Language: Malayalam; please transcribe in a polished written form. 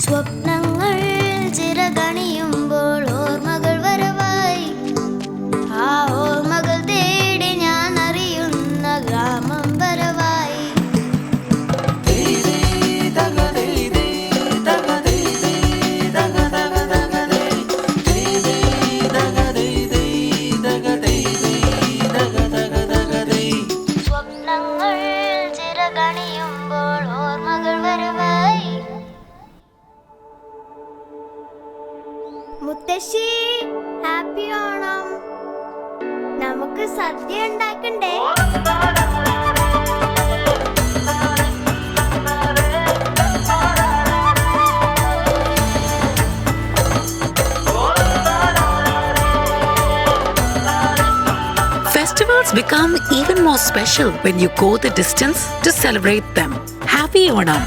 സ്വപ്നങ്ങൾ ചിറകണിയുമ്പോൾ ഓർമ്മകൾ വരവായി. ആ ഓർമ്മകൾ തേടി ഞാൻ അറിയുന്ന ഗ്രാമം വരവായി. സ്വപ്നങ്ങൾ ചിറകണിയുമ്പോൾ ഓർമ്മകൾ വരവായി. മുത്തശ്ശി, ഹാപ്പി ഓണം. നമുക്ക് സദ്യ ഉണ്ടാക്കണ്ടേ? Festivals become even more special when you go the distance to celebrate them. Happy Onam!